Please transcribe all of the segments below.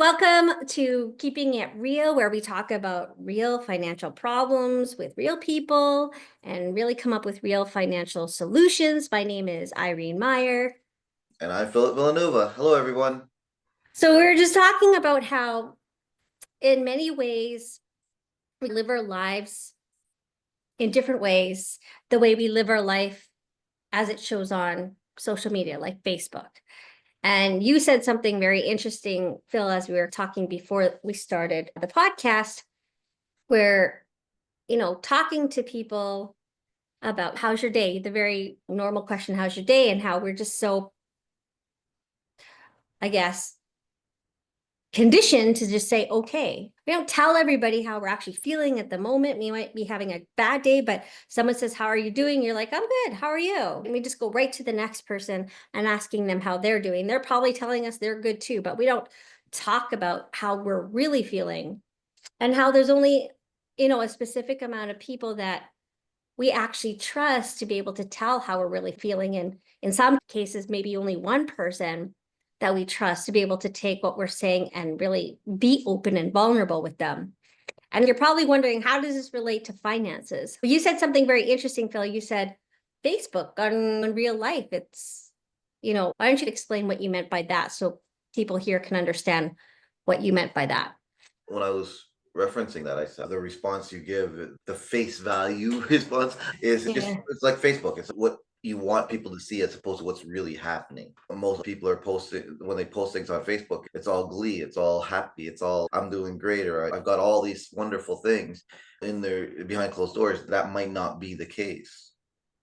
welcome to Keeping It Real, where we talk about real financial problems with real people and really come up with real financial solutions. My name is Irene Meyer. And I'm Philip Villanova. Hello, everyone. So, we were just talking about how, in many ways, we live our lives in different ways, the way we live our life as it shows on social media, like Facebook. And you said something very interesting, Phil, as we were talking before we started the podcast, where, talking to people about how's your day, the very normal question, how's your day, and how we're just so, I guess, conditioned to just say, okay. We don't tell everybody how we're actually feeling at the moment. We might be having a bad day, but someone says, how are you doing? You're like, I'm good. How are you? And we just go right to the next person and asking them how they're doing. They're probably telling us they're good too, but we don't talk about how we're really feeling and how there's only, a specific amount of people that we actually trust to be able to tell how we're really feeling. And in some cases, maybe only one person that we trust to be able to take what we're saying and really be open and vulnerable with them. And you're probably wondering, how does this relate to finances? You said something very interesting, Phil. You said Facebook on real life. Why don't you explain what you meant by that so people here can understand what you meant by that? When I was referencing that, I said the response you give, the face value response, is just Yeah. it's like Facebook. It's what you want people to see as opposed to what's really happening. Most people are posting when they post things on Facebook, it's all glee, it's all happy, it's all I'm doing great, or I've got all these wonderful things in there behind closed doors. That might not be the case.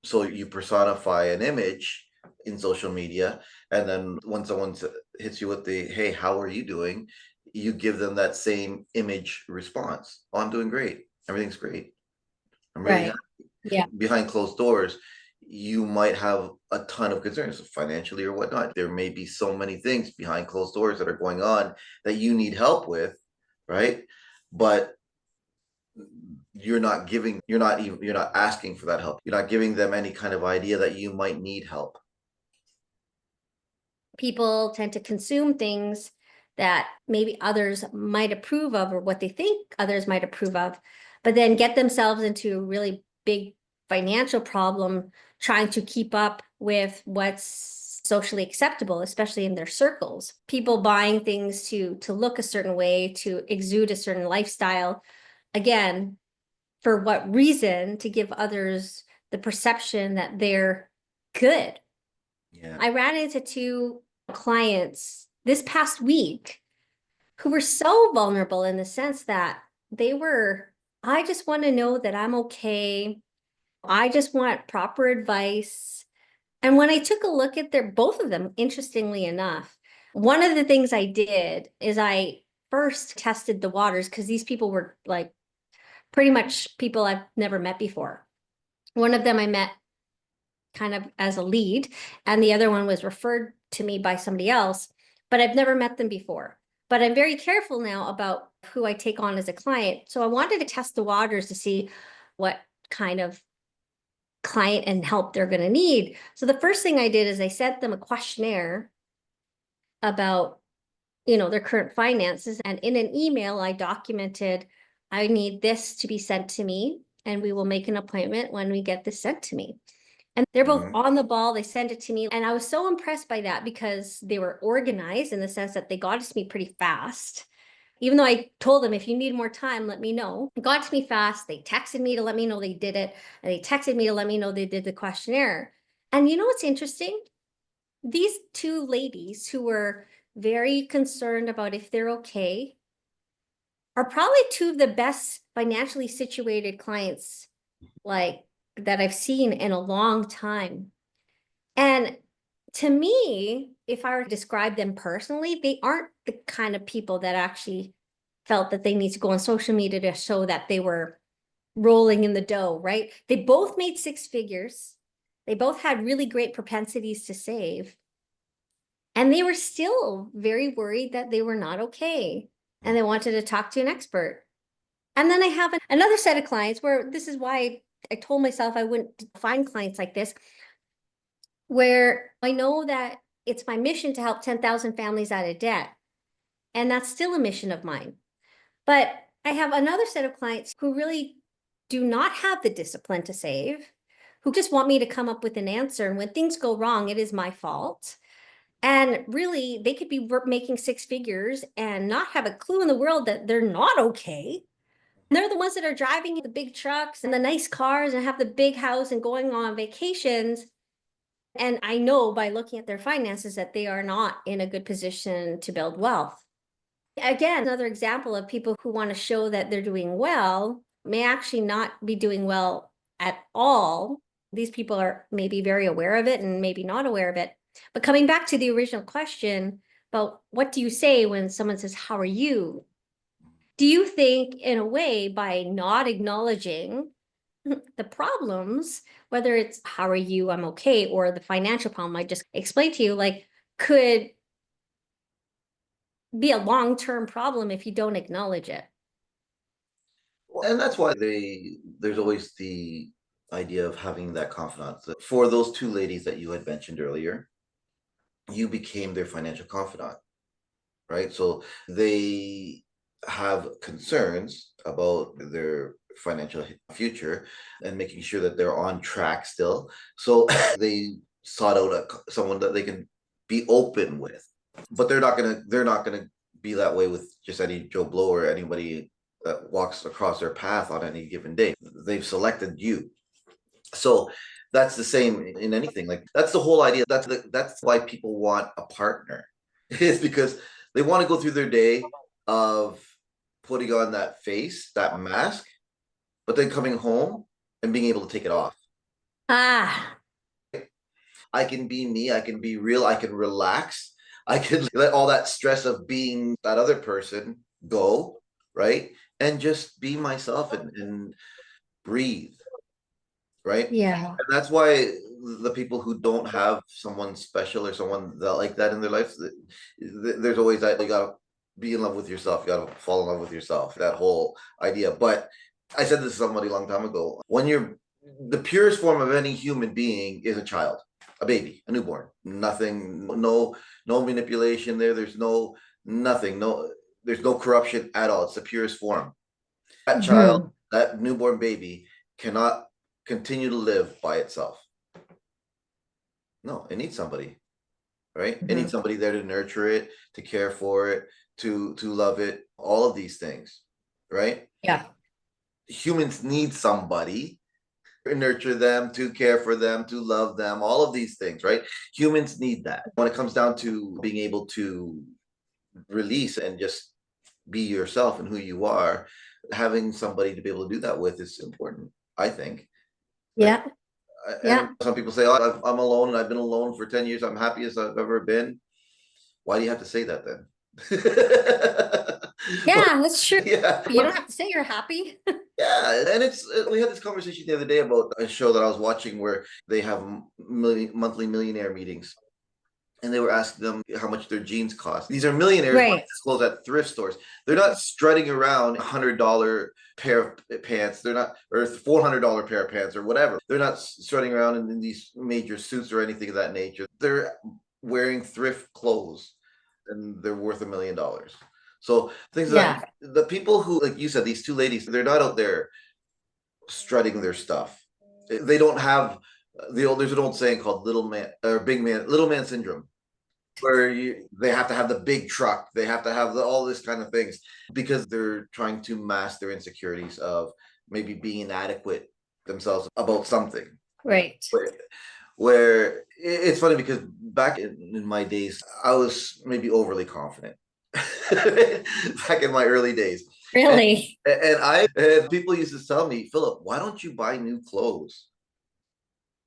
So you personify an image in social media, and then when someone hits you with the hey, how are you doing, you give them that same image response. Oh, I'm doing great, everything's great, I'm really Right. happy. Yeah. Behind closed doors, you might have a ton of concerns financially or whatnot. There may be so many things behind closed doors that are going on that you need help with, right? But you're not asking for that help. You're not giving them any kind of idea that you might need help. People tend to consume things that maybe others might approve of or what they think others might approve of, but then get themselves into a really big financial problem trying to keep up with what's socially acceptable, especially in their circles. People buying things to look a certain way, to exude a certain lifestyle. Again, for what reason? To give others the perception that they're good. Yeah. I ran into two clients this past week who were so vulnerable in the sense that they were, I just want to know that I'm okay. I just want proper advice. And when I took a look at both of them, interestingly enough, one of the things I did is I first tested the waters because these people were like pretty much people I've never met before. One of them I met kind of as a lead, and the other one was referred to me by somebody else, but I've never met them before. But I'm very careful now about who I take on as a client. So I wanted to test the waters to see what kind of client and help they're going to need. So the first thing I did is I sent them a questionnaire about, their current finances. And in an email, I documented, I need this to be sent to me, and we will make an appointment when we get this sent to me. And they're both Mhm. on the ball. They sent it to me. And I was so impressed by that because they were organized in the sense that they got it to me pretty fast. Even though I told them, if you need more time, let me know. It got to me fast. They texted me to let me know they did it. And they texted me to let me know they did the questionnaire. And you know what's interesting? These two ladies who were very concerned about if they're okay are probably two of the best financially situated clients like that I've seen in a long time. And to me, if I were to describe them personally, they aren't the kind of people that actually felt that they need to go on social media to show that they were rolling in the dough, right? They both made six figures. They both had really great propensities to save. And they were still very worried that they were not okay. And they wanted to talk to an expert. And then I have another set of clients where this is why I told myself I wouldn't find clients like this, where I know that it's my mission to help 10,000 families out of debt. And that's still a mission of mine. But I have another set of clients who really do not have the discipline to save, who just want me to come up with an answer. And when things go wrong, it is my fault. And really, they could be making six figures and not have a clue in the world that they're not okay. And they're the ones that are driving the big trucks and the nice cars and have the big house and going on vacations. And I know by looking at their finances that they are not in a good position to build wealth. Again, another example of people who want to show that they're doing well may actually not be doing well at all. These people are maybe very aware of it and maybe not aware of it. But coming back to the original question about what do you say when someone says, "How are you?" Do you think, in a way, by not acknowledging the problems, whether it's "How are you? I'm okay," or the financial problem I just explained to you, like, could be a long-term problem if you don't acknowledge it? And that's why there's always the idea of having that confidant. For those two ladies that you had mentioned earlier, you became their financial confidant, right? So they have concerns about their financial future and making sure that they're on track still. So they sought out someone that they can be open with. But they're not gonna be that way with just any Joe Blow or anybody that walks across their path on any given day. They've selected you. So that's the same in anything. Like that's the whole idea. That's why people want a partner, is because they want to go through their day of putting on that face, that mask, but then coming home and being able to take it off. Ah, I can be me, I can be real, I can relax, I can let all that stress of being that other person go, right? And just be myself and breathe, right? yeah. And that's why the people who don't have someone special or someone that like that in their lives, there's always that you gotta be in love with yourself, you gotta fall in love with yourself, that whole idea. But I said this to somebody a long time ago. When you're the purest form of any human being is a child, a baby, a newborn. Nothing, no manipulation there. There's no nothing, there's no corruption at all. It's the purest form. That child, Mhm. that newborn baby cannot continue to live by itself. No, it needs somebody, right? It needs Mhm. somebody there to nurture it, to care for it, to love it, all of these things, right? Yeah. Humans need somebody to nurture them, to care for them, to love them, all of these things, right? Humans need that. When it comes down to being able to release and just be yourself and who you are, having somebody to be able to do that with is important, I think. Like, Yeah. and Yeah. some people say, "Oh, I'm alone and I've been alone for 10 years. I'm happiest I've ever been." Why do you have to say that then? Like, Yeah, that's true. yeah. You don't have to say you're happy. Yeah, and we had this conversation the other day about a show that I was watching where they have monthly millionaire meetings, and they were asking them how much their jeans cost. These are millionaires buying Right. clothes at thrift stores. They're not strutting around $100 pair of pants. They're not, or $400 pair of pants or whatever. They're not strutting around in these major suits or anything of that nature. They're wearing thrift clothes, and they're worth $1 million. So things that Yeah. the people who, like you said, these two ladies, they're not out there strutting their stuff. They don't have there's an old saying called little man or big man, little man syndrome, where they have to have the big truck, they have to have all this kind of things because they're trying to mask their insecurities of maybe being inadequate themselves about something. Right. Where it's funny because back in my days, I was maybe overly confident. Back in my early days, and Really? and people used to tell me, "Philip, why don't you buy new clothes?"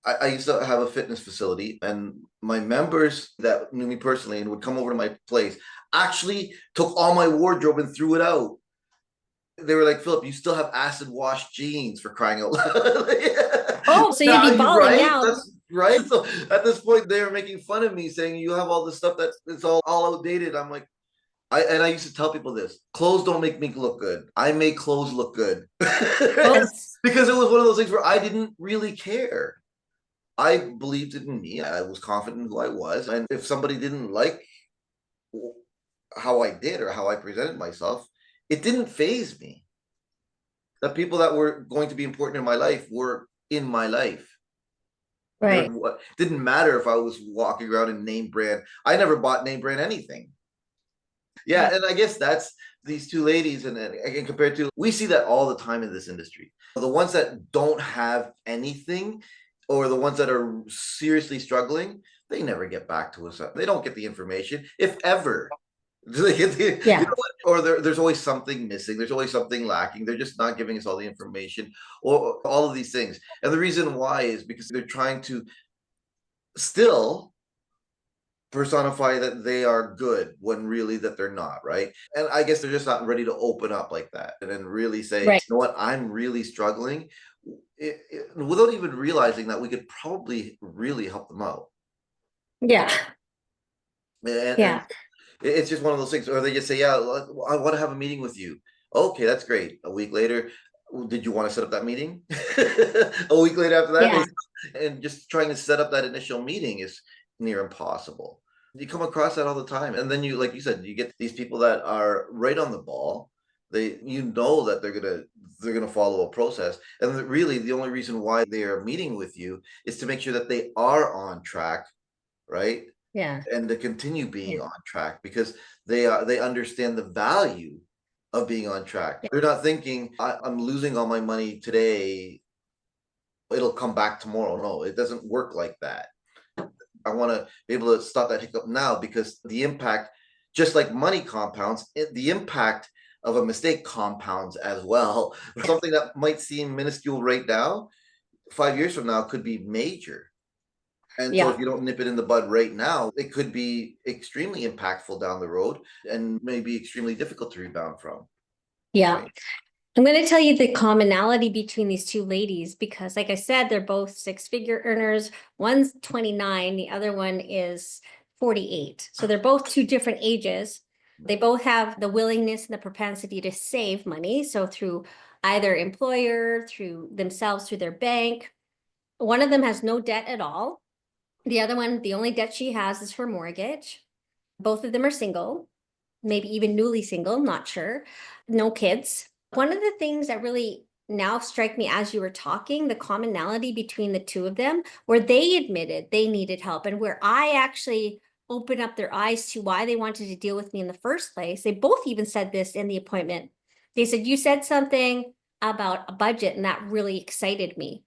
I used to have a fitness facility, and my members that knew me personally and would come over to my place actually took all my wardrobe and threw it out. They were like, "Philip, you still have acid wash jeans, for crying out loud." Oh, so you'd Now, be you balling right? now. That's right. So at this point, they were making fun of me, saying you have all this stuff that it's all outdated. I'm like, I used to tell people this: clothes don't make me look good. I make clothes look good. Yes. Because it was one of those things where I didn't really care. I believed in me. I was confident in who I was. And if somebody didn't like how I did or how I presented myself, it didn't phase me. The people that were going to be important in my life were in my life. There Right. didn't matter if I was walking around in name brand. I never bought name brand anything. Yeah, Yeah. and I guess that's these two ladies, and again, compared to, we see that all the time in this industry. The ones that don't have anything, or the ones that are seriously struggling, they never get back to us. They don't get the information, if ever. Do they get the, you know Yeah. what? Or there's always something missing. There's always something lacking. They're just not giving us all the information, or all of these things. And the reason why is because they're trying to still personify that they are good when really that they're not, right? And I guess they're just not ready to open up like that and then really say, you Right. know what, I'm really struggling, without even realizing that we could probably really help them out. Yeah. And Yeah. it's just one of those things. Or they just say, yeah, I want to have a meeting with you. Okay, that's great. A week later, did you want to set up that meeting? A week later after that, Yeah. and just trying to set up that initial meeting is near impossible. You come across that all the time. And then you, like you said, you get these people that are right on the ball. They, you know that they're gonna follow a process. And really the only reason why they are meeting with you is to make sure that they are on track, right? Yeah. And to continue being Yeah. on track, because they understand the value of being on track. They're not thinking, I'm losing all my money today, it'll come back tomorrow. No, it doesn't work like that. I want to be able to stop that hiccup now, because the impact, just like money compounds, the impact of a mistake compounds as well. Something that might seem minuscule right now, 5 years from now could be major. And so if Yeah. you don't nip it in the bud right now, it could be extremely impactful down the road and maybe extremely difficult to rebound from. Yeah. Right. I'm going to tell you the commonality between these two ladies because, like I said, they're both six-figure earners. One's 29, the other one is 48. So they're both two different ages. They both have the willingness and the propensity to save money. So through either employer, through themselves, through their bank. One of them has no debt at all. The other one, the only debt she has is her mortgage. Both of them are single, maybe even newly single, not sure. No kids. One of the things that really now strike me as you were talking, the commonality between the two of them, where they admitted they needed help and where I actually opened up their eyes to why they wanted to deal with me in the first place. They both even said this in the appointment. They said, you said something about a budget, and that really excited me.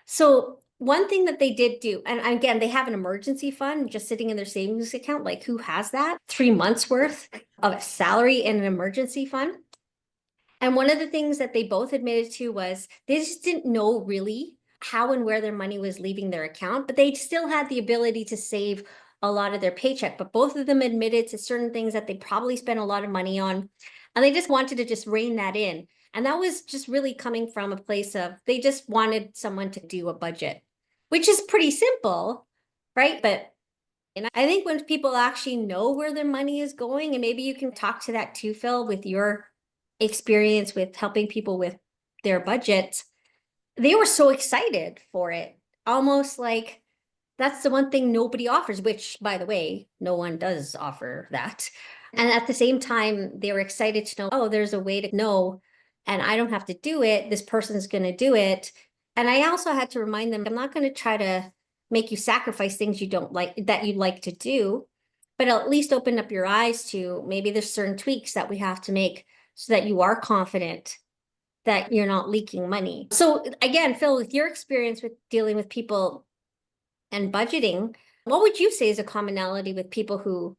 So one thing that they did do, and again, they have an emergency fund just sitting in their savings account. Like, who has that? 3 months worth of a salary in an emergency fund. And one of the things that they both admitted to was they just didn't know really how and where their money was leaving their account, but they still had the ability to save a lot of their paycheck. But both of them admitted to certain things that they probably spent a lot of money on, and they just wanted to just rein that in. And that was just really coming from a place of they just wanted someone to do a budget, which is pretty simple, right? But and I think when people actually know where their money is going, and maybe you can talk to that too, Phil, with your experience with helping people with their budgets, they were so excited for it. Almost like that's the one thing nobody offers, which, by the way, no one does offer that. And at the same time, they were excited to know, oh, there's a way to know, and I don't have to do it. This person's going to do it. And I also had to remind them, I'm not going to try to make you sacrifice things you don't like that you like to do, but at least open up your eyes to maybe there's certain tweaks that we have to make so that you are confident that you're not leaking money. So again, Phil, with your experience with dealing with people and budgeting, what would you say is a commonality with people who,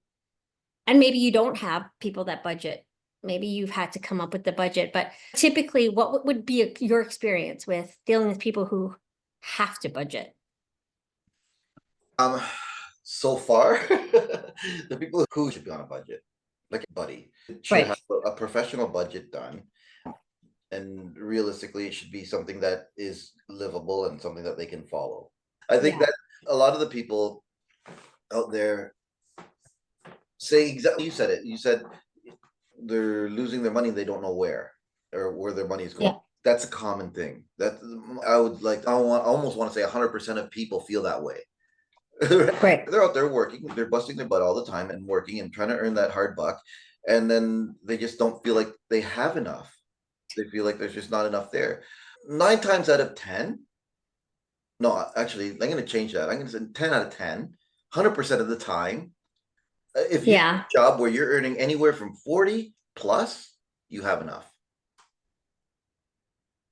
and maybe you don't have people that budget, maybe you've had to come up with the budget, but typically what would be your experience with dealing with people who have to budget? Um, so far, the people who should be on a budget, like Buddy, should Right. have a professional budget done. And realistically, it should be something that is livable and something that they can follow. I think Yeah. that a lot of the people out there say exactly, you said it. You said they're losing their money, they don't know where, or where their money is going. Yeah. That's a common thing. That I would like, I almost want to say 100% of people feel that way. Right. They're out there working, they're busting their butt all the time and working and trying to earn that hard buck. And then they just don't feel like they have enough. They feel like there's just not enough there. 9 times out of 10, no, actually, I'm going to change that. I'm going to say 10 out of 10, 100% of the time, if you have Yeah. a job where you're earning anywhere from 40 plus, you have enough.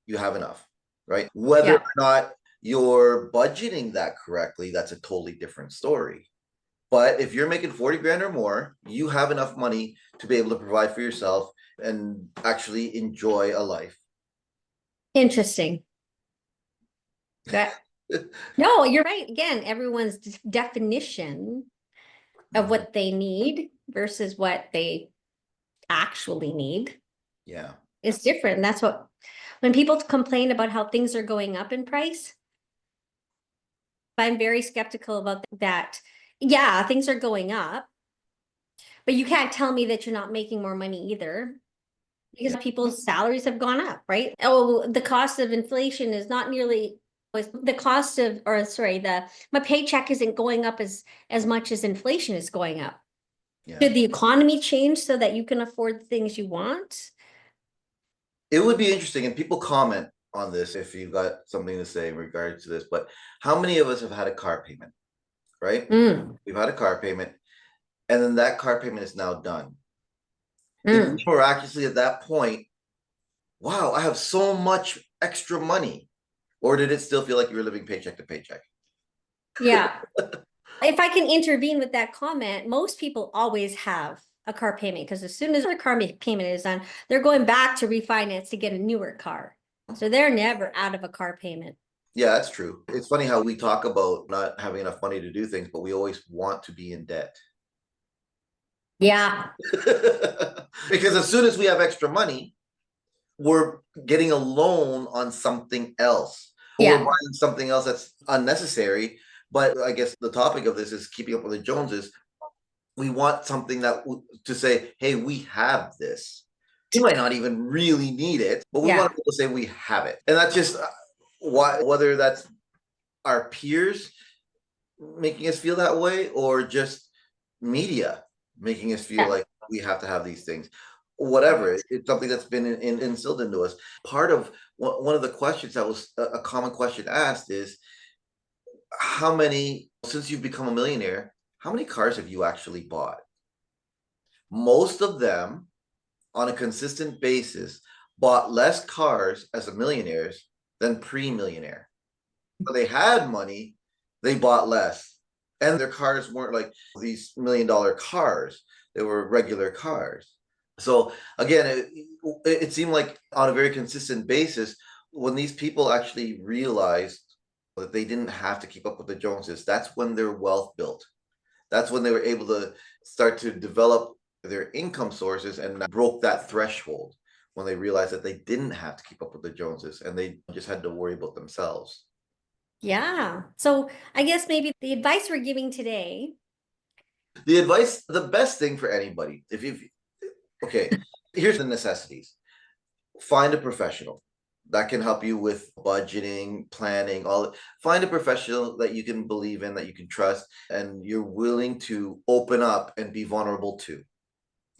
You have enough, right? Whether Yeah. or not you're budgeting that correctly, that's a totally different story. But if you're making 40 grand or more, you have enough money to be able to provide for yourself and actually enjoy a life. Interesting. That no, you're right. Again, everyone's definition of what they need versus what they actually need Yeah. is different. That's what when people complain about how things are going up in price, I'm very skeptical about that. Yeah, things are going up, but you can't tell me that you're not making more money either because people's salaries have gone up, right? Oh, the cost of inflation is not nearly the cost of, or sorry, the my paycheck isn't going up as much as inflation is going up. Yeah. Did the economy change so that you can afford the things you want? It would be interesting, and people comment on this if you've got something to say in regards to this, but how many of us have had a car payment, right? Mm, We've had a car payment, and then that car payment is now done. Did you mm. miraculously at that point, wow, I have so much extra money? Or did it still feel like you were living paycheck to paycheck? Yeah. If I can intervene with that comment, most people always have a car payment because as soon as their payment is done, they're going back to refinance to get a newer car. So they're never out of a car payment. Yeah, that's true. It's funny how we talk about not having enough money to do things, but we always want to be in debt. Yeah. Because as soon as we have extra money, we're getting a loan on something else, or we're Yeah. buying something else that's unnecessary. But I guess the topic of this is keeping up with the Joneses. We want something that to say, hey, we have this. You might not even really need it, but we want Yeah. to be able to say we have it. And that's just why, whether that's our peers making us feel that way or just media making us feel Yeah. like we have to have these things, whatever. It's something that's been instilled into us. Part of one of the questions that was a common question asked is, how many, since you've become a millionaire, how many cars have you actually bought? Most of them on a consistent basis bought less cars as a millionaires than pre-millionaire. So they had money, they bought less. And their cars weren't like these $1 million cars. They were regular cars. So again, it seemed like on a very consistent basis, when these people actually realized that they didn't have to keep up with the Joneses, that's when their wealth built. That's when they were able to start to develop their income sources and broke that threshold when they realized that they didn't have to keep up with the Joneses and they just had to worry about themselves. Yeah. So I guess maybe the advice we're giving today. The advice, the best thing for anybody, if you, okay, here's the necessities. Find a professional that can help you with budgeting, planning, all. Find a professional that you can believe in, that you can trust, and you're willing to open up and be vulnerable to.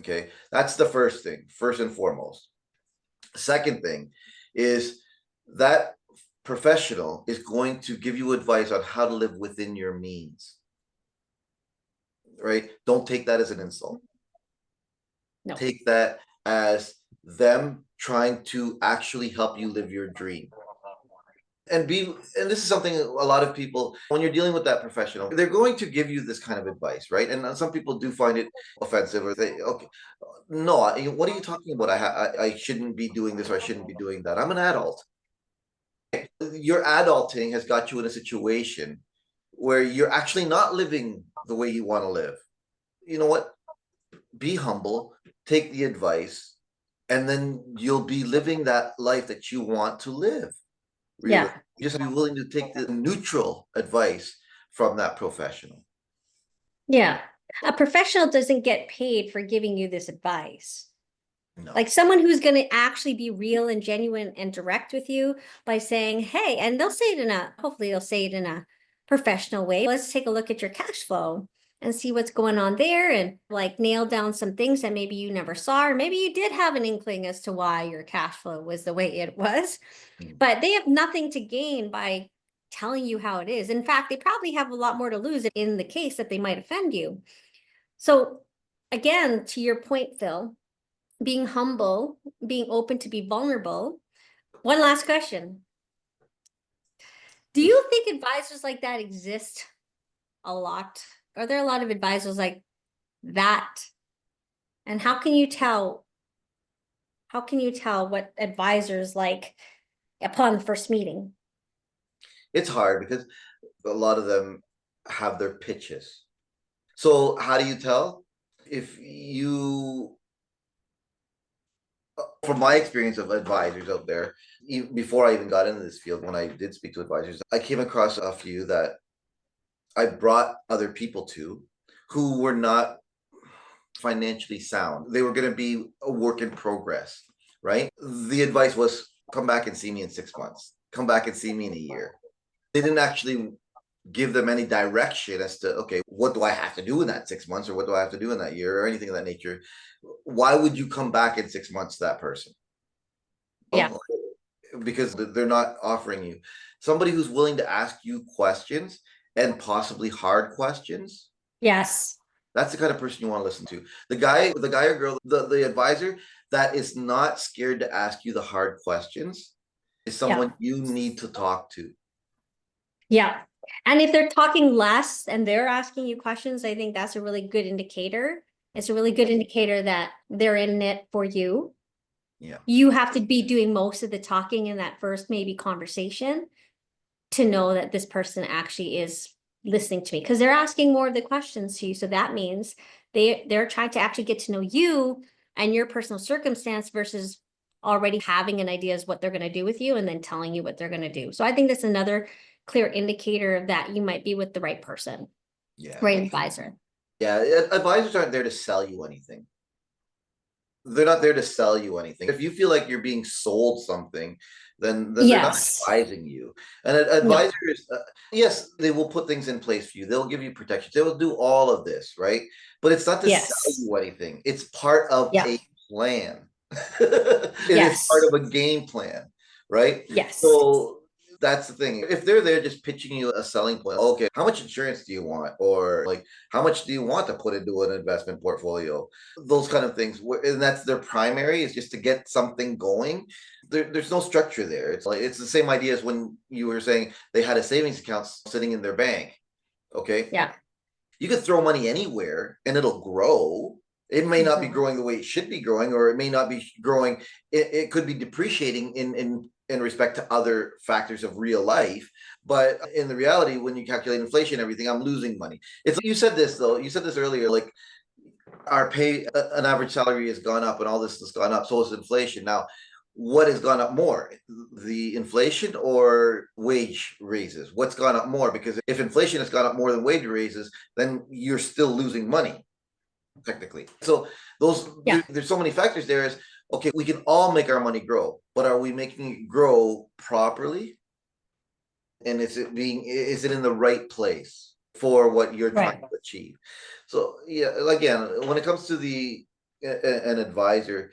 Okay, that's the first thing, first and foremost. Second thing is that professional is going to give you advice on how to live within your means, right? Don't take that as an insult. No. Take that as them trying to actually help you live your dream. And this is something a lot of people, when you're dealing with that professional, they're going to give you this kind of advice, right? And some people do find it offensive, or they, okay, no, what are you talking about? I shouldn't be doing this, or I shouldn't be doing that. I'm an adult. Your adulting has got you in a situation where you're actually not living the way you want to live. You know what? Be humble, take the advice, and then you'll be living that life that you want to live. Really, Yeah. just be willing to take the neutral advice from that professional. Yeah. A professional doesn't get paid for giving you this advice. No. Like someone who's going to actually be real and genuine and direct with you by saying, hey, and they'll say it in a, hopefully they'll say it in professional way. Let's take a look at your cash flow and see what's going on there, and like nail down some things that maybe you never saw, or maybe you did have an inkling as to why your cash flow was the way it was. Mm. But they have nothing to gain by telling you how it is. In fact, they probably have a lot more to lose in the case that they might offend you. So again, to your point, Phil, being humble, being open to be vulnerable. One last question. Do you think advisors like that exist a lot? Are there a lot of advisors like that? And how can you tell what advisors like upon the first meeting? It's hard because a lot of them have their pitches. So how do you tell? If you, from my experience of advisors out there, before I even got into this field, when I did speak to advisors, I came across a few that I brought other people to who were not financially sound. They were going to be a work in progress, right? The advice was come back and see me in 6 months, come back and see me in a year. They didn't actually give them any direction as to, okay, what do I have to do in that 6 months, or what do I have to do in that year, or anything of that nature. Why would you come back in 6 months to that person? Yeah. Oh, because they're not offering you somebody who's willing to ask you questions, and possibly hard questions. Yes. That's the kind of person you want to listen to. The guy or girl, the advisor that is not scared to ask you the hard questions is someone Yeah. you need to talk to. Yeah. And if they're talking less and they're asking you questions, I think that's a really good indicator. It's a really good indicator that they're in it for you. Yeah. You have to be doing most of the talking in that first maybe conversation to know that this person actually is listening to me, because they're asking more of the questions to you. So that means they're trying to actually get to know you and your personal circumstance versus already having an idea as what they're going to do with you and then telling you what they're going to do. So I think that's another clear indicator that you might be with the right person, Yeah. right advisor. Yeah. Advisors aren't there to sell you anything. They're not there to sell you anything. If you feel like you're being sold something, then they're not Yes. advising you. And No. advisors, yes, they will put things in place for you. They'll give you protections. They will do all of this, right? But it's not to sell Yes. you anything. It's part of Yeah. a plan. It is part Yes. of a game plan, right? Yes. So that's the thing. If they're there just pitching you a selling point, okay, how much insurance do you want? Or like, how much do you want to put into an investment portfolio? Those kind of things. And that's their primary, is just to get something going. There's no structure there. It's like, it's the same idea as when you were saying they had a savings account sitting in their bank. Okay. Yeah. You could throw money anywhere and it'll grow. It may not be growing the way it should be growing, or it may not be growing. It could be depreciating in respect to other factors of real life. But in the reality, when you calculate inflation and everything, I'm losing money. It's, you said this though, you said this earlier, like our pay, an average salary has gone up and all this has gone up. So has inflation. Now, what has gone up more, the inflation or wage raises? What's gone up more? Because if inflation has gone up more than wage raises, then you're still losing money technically. So Yeah. there's so many factors there. Is okay, we can all make our money grow, but are we making it grow properly? And is it in the right place for what you're trying to achieve? So yeah, again, when it comes to an advisor,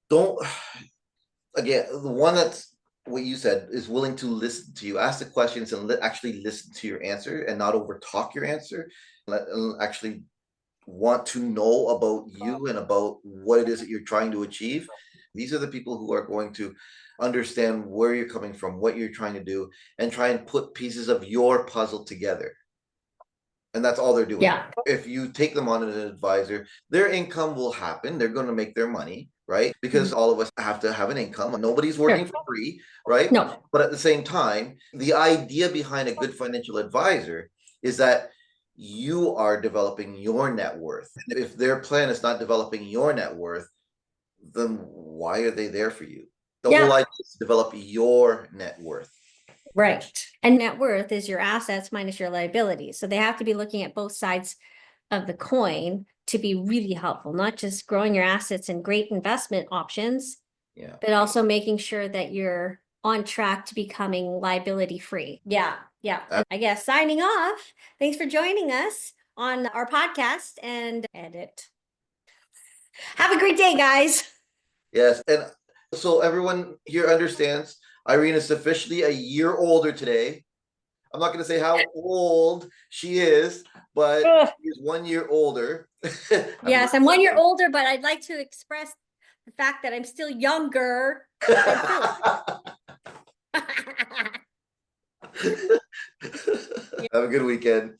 don't, again, the one that's what you said is willing to listen to you, ask the questions, and actually listen to your answer and not over talk your answer. Actually want to know about you and about what it is that you're trying to achieve. These are the people who are going to understand where you're coming from, what you're trying to do, and try and put pieces of your puzzle together. And that's all they're doing. Yeah. If you take them on as an advisor, their income will happen. They're going to make their money, right? Because all of us have to have an income. Nobody's working for free, right? No. But at the same time, the idea behind a good financial advisor is that you are developing your net worth. And if their plan is not developing your net worth, then why are they there for you? The whole idea is to develop your net worth. Right. And net worth is your assets minus your liabilities. So they have to be looking at both sides of the coin to be really helpful, not just growing your assets and great investment options, Yeah. but also making sure that you're on track to becoming liability free. Yeah. Yeah. And I guess signing off. Thanks for joining us on our podcast and edit. Have a great day, guys. Yes. And so everyone here understands Irene is officially a year older today. I'm not going to say how old she is, but she's 1 year older. Yes, I'm 1 year older, but I'd like to express the fact that I'm still younger than Philip. Have a good weekend.